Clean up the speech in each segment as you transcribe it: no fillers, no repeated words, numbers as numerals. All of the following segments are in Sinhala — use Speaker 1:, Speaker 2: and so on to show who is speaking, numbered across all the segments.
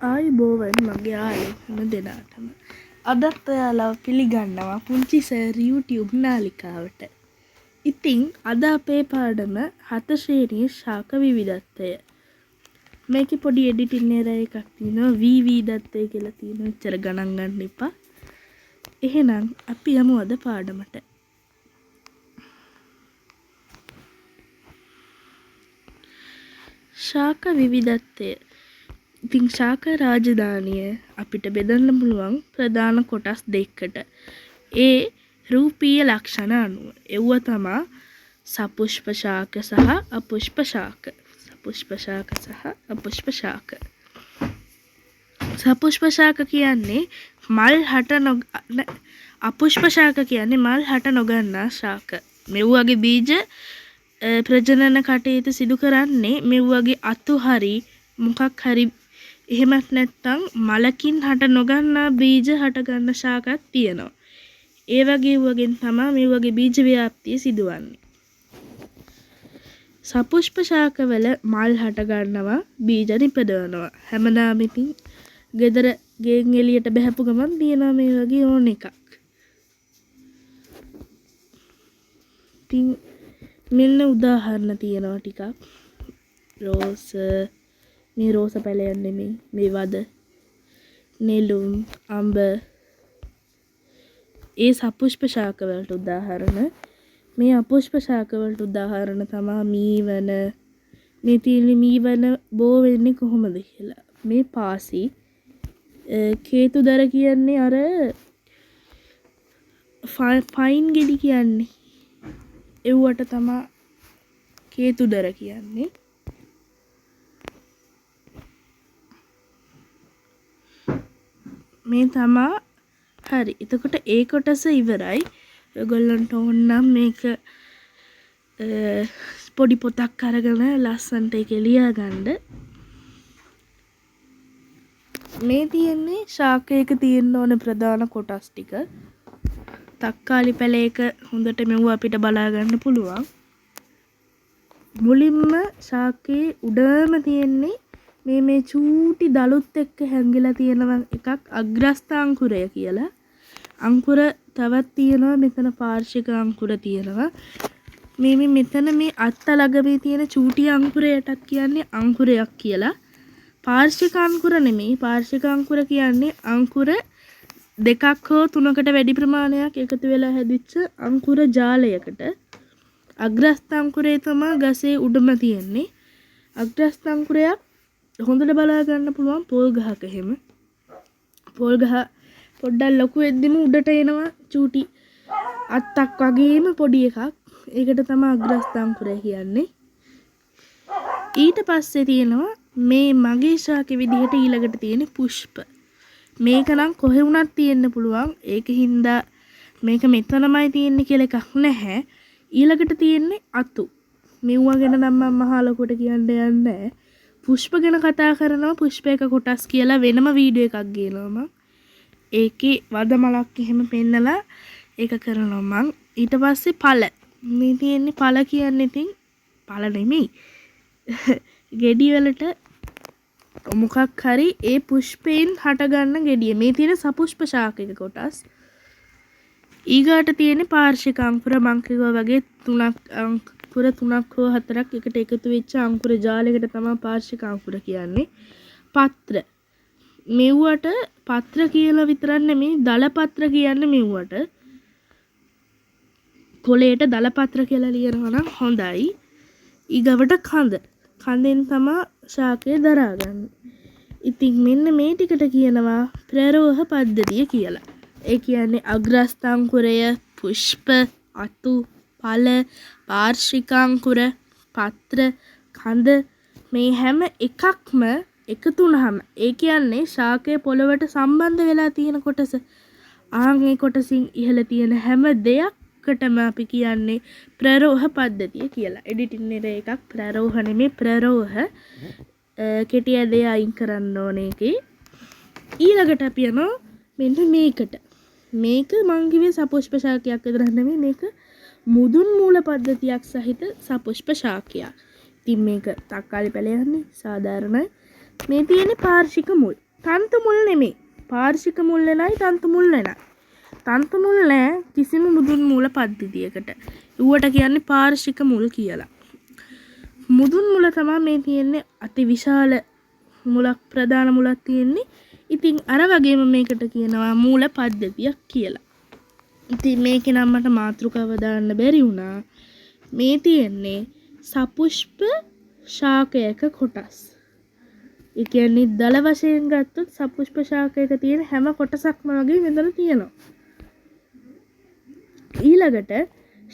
Speaker 1: ආයුබෝවන් මගේ යාළුවෝ හැම දෙනාටම. අදත් ඔයාලව පිළිගන්නවා පුංචි සර් YouTube නාලිකාවට. ඉතින් අද අපේ පාඩම 7 ශ්‍රේණියේ ශාක විවිධත්වය. මේකේ පොඩි එඩිටින් එරර් එකක් තියෙනවා. විවිධත්වය කියලා තියෙනවා. එච්චර ගණන් ගන්න එපා. එහෙනම් අපි යමු අද පාඩමට. ශාක විවිධත්වය. ඉතින් ශාක රාජධානිය අපිට බෙදන්න පුළුවන් ප්‍රධාන කොටස් දෙකකට. ඒ රූපීය ලක්ෂණ අනුව. ඒව තමයි සපුෂ්ප ශාක සහ අපුෂ්ප ශාක. සපුෂ්ප ශාක සහ අපුෂ්ප ශාක. සපුෂ්ප ශාක කියන්නේ මල් හට අපුෂ්ප ශාක කියන්නේ මල් හට නොගන්නා ශාක. මෙව්වගේ බීජ ප්‍රජනන කටයුතු සිදු කරන්නේ මෙව්වගේ අතු හරි මොකක් හරි එහෙමත් නැත්නම් මලකින් හට නොගන්නා බීජ හට ගන්න ශාකයක් තියෙනවා. ඒ වගේ වගෙන් තමයි මේ වගේ බීජ ව්‍යාප්තිය සිදුවන්නේ. සපුෂ්ප ශාකවල මල් හට ගන්නවා බීජ නිපදවනවා. හැමදාම ඉතින් ගෙදර ගෙන් එළියට බහැපු ගමන් තියෙනවා මේ වගේ ඕන එකක්. ඉතින් මෙන්න උදාහරණ තියෙනවා ටිකක්. රෝස මේ රෝස පැලයක් නෙමෙයි මේ වද නෙළුම් අඹ ඒ සපුෂ්ප ශාක වලට උදාහරණ. මේ අපුෂ්ප ශාක වලට උදාහරණ තමයි මීවන. මේ තියෙන මීවන බෝ වෙන්නේ කොහොමද කියලා. මේ පාසි කේතුදර කියන්නේ අර පයින් ගෙඩි කියන්නේ. එව්වට තමයි කේතුදර කියන්නේ. මේ තමා හරි. එතකොට ඒ කොටස ඉවරයි. ඔයගොල්ලන්ට ඕන නම් මේක පොඩි පොතක් අරගෙන ලස්සනට ඒක ලියා ගන්න. මේ තියෙන්නේ ශාකයක තියෙන්න ඕන ප්‍රධාන කොටස් ටික. තක්කාලි පැලයක හොඳට මෙව අපිට බලා ගන්න පුළුවන්. මුලින්ම ශාකයේ උඩම තියෙන්නේ මේ චූටි දලුත් එක්ක හැංගිලා තියෙනවා එකක් අග්‍රස්ථ අංකුරය කියලා. අංකුර තවත් තියෙනවා මෙතන පාර්ශ්වික අංකුර තියෙනවා. මෙතන මේ අත්ත ළඟ තියෙන චූටි අංකුරයටත් කියන්නේ අංකුරයක් කියලා. පාර්ශ්වික අංකුර නෙමෙයි. පාර්ශ්වික අංකුර කියන්නේ අංකුර දෙකක් හෝ තුනකට වැඩි ප්‍රමාණයක් එකතු වෙලා හැදිච්ච අංකුර ජාලයකට. අග්‍රස්ථ අංකුරය තමයි ගසේ උඩම තියෙන්නේ. අග්‍රස්ථ අංකුරයක් හොඳට බලා ගන්න පුළුවන් පොල් ගහක එහෙම. පොල් ගහ පොඩ්ඩක් ලොකු වෙද්දිම උඩට එනවා චූටි අත්තක් වගේම පොඩි එකක්. ඒකට තමයි අග්‍රස්ථ අංකුරය කියන්නේ. ඊට පස්සේ තියෙනවා මේ මගේ ශාකේ විදිහට ඊළඟට තියෙන පුෂ්ප. මේක නම් කොහේ වුණත් තියෙන්න පුළුවන්. ඒකින්ද මේක මෙතනමයි තියෙන්නේ කියලා එකක් නැහැ. ඊළඟට තියෙන්නේ අතු. මෙව්වා ගැන නම් මම මහලොකුට කියන්න යන්නේ නැහැ. පුෂ්ප ගැන කතා කරනවා පුෂ්පයක කොටස් කියලා වෙනම වීඩියෝ එකක් ගේනවා මම. ඒකේ වද මලක් එහෙම පෙන්නලා ඒක කරනවා මම. ඊට පස්සේ ඵල. මේ තියෙන්නේ ඵල කියන්නේ ඉතින් ඵල නෙමෙයි. ගෙඩි වලට මොකක් හරි ඒ පුෂ්පයෙන් හටගන්න ගෙඩිය. මේ තියෙන සපුෂ්ප ශාකයක කොටස්. ඊගාට තියෙන්නේ පාර්ශ්වික අංකුර මං කිව්වා වගේ අංකුර 3ක් හෝ 4ක් එකට එකතු වෙච්ච අංකුර ජාලයකට තමයි පාර්ශ්වික අංකුර කියන්නේ. පත්‍ර. මෙව්වට පත්‍ර කියලා විතරක් නෙමෙයි දල පත්‍ර කියන්නේ මෙව්වට. කොලේට දල පත්‍ර කියලා ලියනවා නම් හොඳයි. ඊගවට කඳ. කඳෙන් තමයි ශාකය දරාගන්නේ. ඉතින් මෙන්න මේ ටිකට කියනවා ප්‍රරෝහ පද්ධතිය කියලා. ඒ කියන්නේ අග්‍රස්ථ අංකුරය, පුෂ්ප, අතු, ඵල, පාර්ශ්වික අංකුර, පත්‍ර, කඳ මේ හැම එකක්ම එකතු වුනහම ඒ කියන්නේ ශාකයේ පොළවට සම්බන්ධ වෙලා තියෙන කොටස. ඒ කොටසින් ඉහළ තියෙන හැම දෙයකටම අපි කියන්නේ ප්‍රරෝහ පද්ධතිය කියලා. එඩිටින් එකක් ප්‍රරෝහ නෙමෙයි ප්‍රරෝහ. කෙටි ඇදේ අයින් කරන්න ඕනේ ඒකේ. ඊළඟට අපි යනවා මෙන්න මේකට. මේක මං කිව්වේ සපුෂ්ප ශාකයක් විතර නෙමෙයි මේක මුදුන් මූල පද්ධතියක් සහිත සපුෂ්ප ශාකයක්. ඉතින් මේක තක්කාලි පැලයන්නේ සාධාරණයි. මේ තියෙන්නේ පාර්ශ්වික මුල්. තන්තු මුල් නෙමෙයි. පාර්ශ්වික මුල් වෙනයි තන්තු මුල් වෙනයි. තන්තු මුල් නෑ කිසිම මුදුන් මූල පද්ධතියකට. ඌවට කියන්නේ පාර්ශ්වික මුල් කියලා. මුදුන් මුල තමයි මේ තියෙන්නේ අති විශාල මුලක් ප්‍රධාන මුලක් තියෙන්නේ. ඉතින් අර වගේම මේකට කියනවා මූල පද්ධතියක් කියලා. ඉතින් මේකේ නම් මට මාතෘකාව දාන්න බැරි වුණා. මේ තියෙන්නේ සපුෂ්ප ශාකයක කොටස්. ඒ කියන්නේ දල වශයෙන් ගත්තොත් සපුෂ්ප ශාකයක තියෙන හැම කොටසක්ම වගේ මෙතන තියෙනවා. ඊළඟට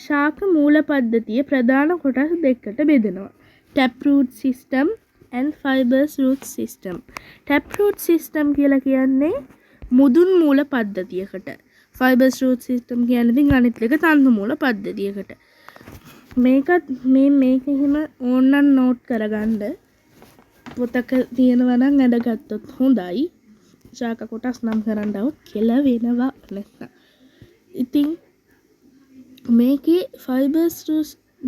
Speaker 1: ශාක මූල පද්ධතිය ප්‍රධාන කොටස් දෙකකට බෙදෙනවා. taproot system and fibrous root system. taproot system කියලා කියන්නේ මුදුන් මූල පද්ධතියකට. fibrous root system කියන්නේ ඉතින් අනිත් එක තන්තු මූල පද්ධතියකට. මේකත් මේක එහෙම ඕනනම් නෝට් කරගන්න. පොතක තියෙනවා නම් අඩගත්තොත් හොඳයි. ශාක කොටස් නම් කරන්නව කියලා වෙනවා නැත්නම්. ඉතින් මේකේ fibrous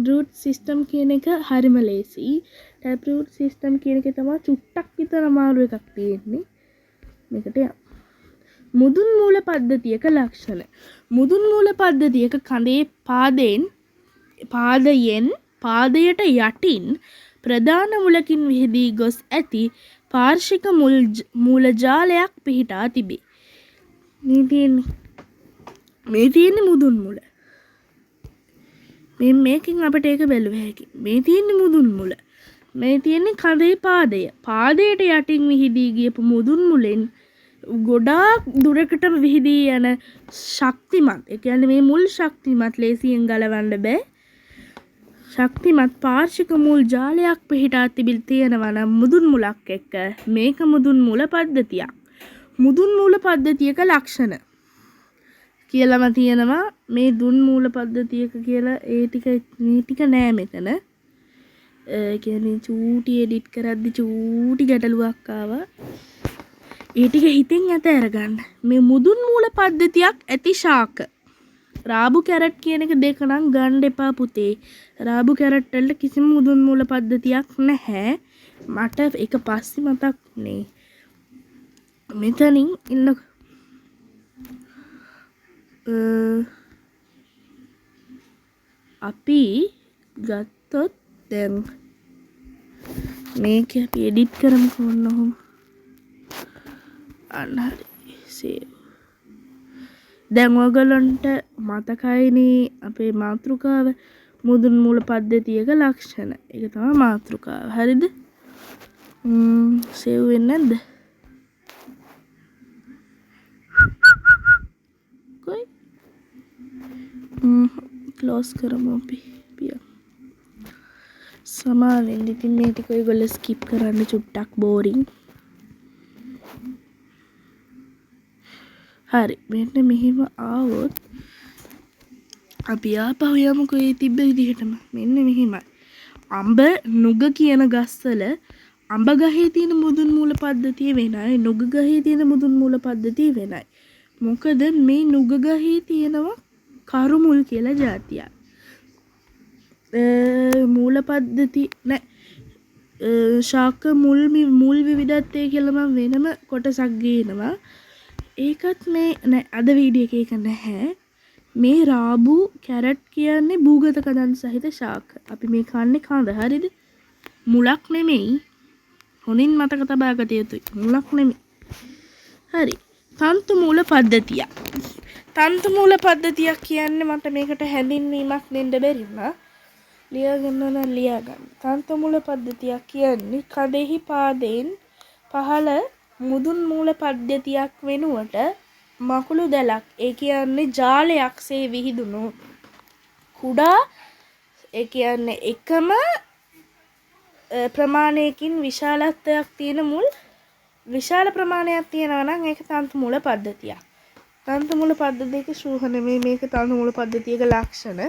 Speaker 1: root system කියන එක හරිම ලේසි. taproot system කියන එක තමයි චුට්ටක් විතර අමාරු එකක් තියෙන්නේ. මේකට මුදුන් මූල පද්ධතියක ලක්ෂණ. මුදුන් මූල පද්ධතියක කඳේ පාදයෙන් පාදයට යටින් ප්‍රධාන මුලකින් විහිදී ගොස් ඇති පාර්ශ්වික මූල ජාලයක් පිහිටා තිබේ. මේ තියෙන්නේ මුදුන් මුල. මේකෙන් අපිට ඒක බැලුව හැකියි. මේ තියෙන්නේ මුදුන් මුල. මේ තියෙන්නේ කඳේ පාදය. පාදයට යටින් විහිදී ගියපු මුදුන් මුලෙන් ගොඩාක් දුරකට විහිදී යන ශක්තිමත්. ඒ කියන්නේ මේ මුල් ශක්තිමත් ලේසියෙන් ගලවන්න බෑ. ශක්තිමත් පාර්ශ්වික මුල් ජාලයක් පිහිටා තිබිල් තියෙනවා නම් මුදුන් මුලක් එක්ක මේක මුදුන් මූල පද්ධතියක්. මුදුන් මූල පද්ධතියක ලක්ෂණ කියලාම තියෙනවා. මේ දුන් මූල පද්ධතියක කියලා ඒ ටික නෑ මෙතන. ඒ කියන්නේ චූටි එඩිට් කරද්දි චූටි ගැටලුවක් ආවා. ඒ ටික හිතෙන් ඇත අරගන්න. මේ මුදුන් මූල පද්ධතියක් ඇති ශාක. රාබු කැරට් කියන එක දෙක නම් ගන්න එපා පුතේ. රාබු කැරට් වලට කිසිම මුදුන් මූල පද්ධතියක් නැහැ. මට ඒක පස්සේ මතක් වුණේ. මෙතනින් ඉන්න අපි ගත්තොත් දැන් මේක අපි එඩිට් කරමුකෝ ඔන්නෝම. අන්න හරි සේව්. දැන් ඔයගලන්ට මතකයිනේ අපේ මාතෘකාව මුදුන් මූල පද්ධතියක ලක්ෂණ. ඒක තමයි මාතෘකාව. හරිද? සේව් වෙන්නේ නැද්ද? කොයි? ක්ලෝස් කරමු අපි. සමාවෙන්න. ඉතින් මේ ටික ඔයගොල්ලෝ ස්කිප් කරන්න චුට්ටක් බෝරින්. හරි මෙන්න මෙහෙම ආවොත් අපි ආපහු යමුකෝ ඒ තිබ්බ විදිහටම. මෙන්න මෙහෙමයි. අඹ නුග කියන ගස්වල අඹ ගහේ තියෙන මුදුන් මූල පද්ධතිය වෙනයි නුග ගහේ තියෙන මුදුන් මූල පද්ධතිය වෙනයි. මොකද මේ නුග ගහේ තියෙනවා කරු මුල් කියලා જાතියක්. මූල පද්ධති නෑ ශාක මුල් විවිධත්වය කියලා මම වෙනම කොටසක් ගේනවා. ඒකත් මේ නෑ අද වීඩියෝ එකේ ඒක නැහැ. මේ රාබු කැරට් කියන්නේ භූගත කඳන් සහිත ශාක. අපි මේ කන්නේ කඳ. හරිද? මුලක් නෙමෙයි. හොඳින් මතක තබා ගත යුතුයි. මුලක් නෙමෙයි. හරි. තන්තු මූල පද්ධතිය. තන්තු මූල පද්ධතියක් කියන්නේ මට මේකට හැඳින්වීමක් දෙන්න බැරි වුණා. ලියා ගන්න. තන්තු මූල පද්ධතියක් කියන්නේ කඳෙහි පාදයෙන් පහළ මුදුන් මූල පද්ධතියක් වෙනුවට මකුළු දැලක් ඒ කියන්නේ ජාලයක්සේ විහිදුණු කුඩා ඒ කියන්නේ එකම ප්‍රමාණයකින් විශාලත්වයක් තියෙන මුල් විශාල ප්‍රමාණයක් තියෙනවා නම් ඒක තන්තු මූල පද්ධතියක්. තන්තු මූල පද්ධතියක ශූහ නෙමෙයි මේක තන්තු මූල පද්ධතියක ලක්ෂණ.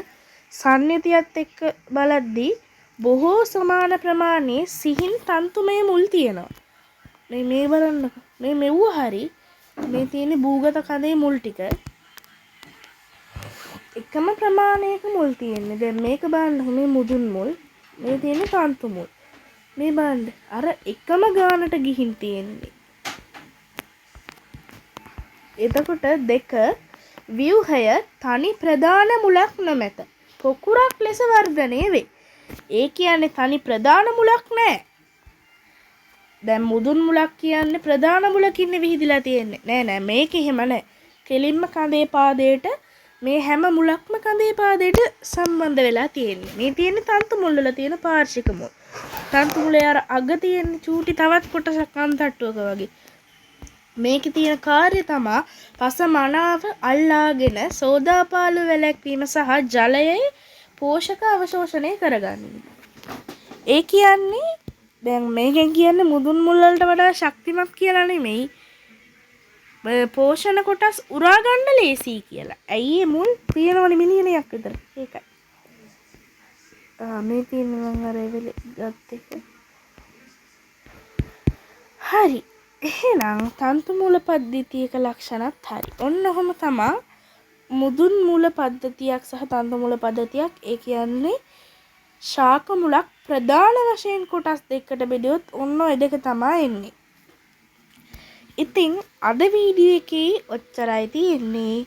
Speaker 1: සංයතියත් එක්ක බලද්දී බොහෝ සමාන ප්‍රමාණයේ සිහින් තන්තුමය මුල් තියෙනවා. මේ බලන්න මේ මෙව්ව හරි මේ තියෙන භූගත කඳේ මුල් ටික එකම ප්‍රමාණයක මුල් තියෙන්නේ. දැන් මේක බලන්න මේ මුදුන් මුල් මේ තියෙන තන්තු මුල්. මේ බලන්න අර එකම ගානට ගිහින් තියෙන්නේ. එතකොට 2 ව්‍යුහය තනි ප්‍රධාන මුලක් නොමැත. පොකුරක් ලෙස වර්ධනය වේ. ඒ කියන්නේ තනි ප්‍රධාන මුලක් නැහැ. දැන් මුදුන් මුලක් කියන්නේ ප්‍රධාන මුලකින් විහිදිලා තියෙන්නේ. නෑ මේක එහෙම නෑ. කෙලින්ම කඳේ පාදයට මේ හැම මුලක්ම කඳේ පාදයට සම්බන්ධ වෙලා තියෙන්නේ. මේ තියෙන්නේ තන්තු මුල් වල තියෙන පාර්ශ්වික මුල්. තන්තු මුලේ අර අග තියෙන චූටි තවත් කොටසක් අන්තට්ටුවක වගේ. මේකේ තියෙන කාර්යය තමයි පස මනාව අල්ලාගෙන සෝදාපාලු වැළැක්වීම සහ ජලයේ පෝෂක අවශෝෂණය කරගන්න. ඒ කියන්නේ දැන් මේකෙන් කියන්නේ මුදුන් මුල් වලට වඩා ශක්තිමත් කියලා නෙමෙයි. පෝෂණ කොටස් උරා ගන්න ලේසි කියලා. ඇයි මේ මුල් තියෙනවනේ මිලියනයක් විතර. ඒකයි. මේ තියෙනවා මම අර එවෙලේ ගත්ත එක. හරි. එහෙනම් තන්තු මූල පද්ධතියක ලක්ෂණත් හරි. ඔන්න ඔහොම තමයි මුදුන් මූල පද්ධතියක් සහ තන්තු මූල පද්ධතියක්. ඒ කියන්නේ ශාක මුලක් ප්‍රධාන වශයෙන් කොටස් දෙකකට බෙදුවොත් ඔන්න ඔය දෙක තමයි එන්නේ. ඉතින් අද වීඩියෝ එකේ ඔච්චරයි තියෙන්නේ.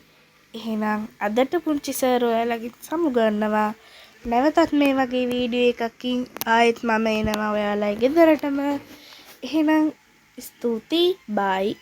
Speaker 1: එහෙනම් අදට පුංචි සර් ඔයාලගෙන් සමුගන්නවා. නැවතත් මේ වගේ වීඩියෝ එකකින් ආයෙත් මම එනවා ඔයාලගේ ගෙදරටම. එහෙනම් ස්තුතියි. බයි.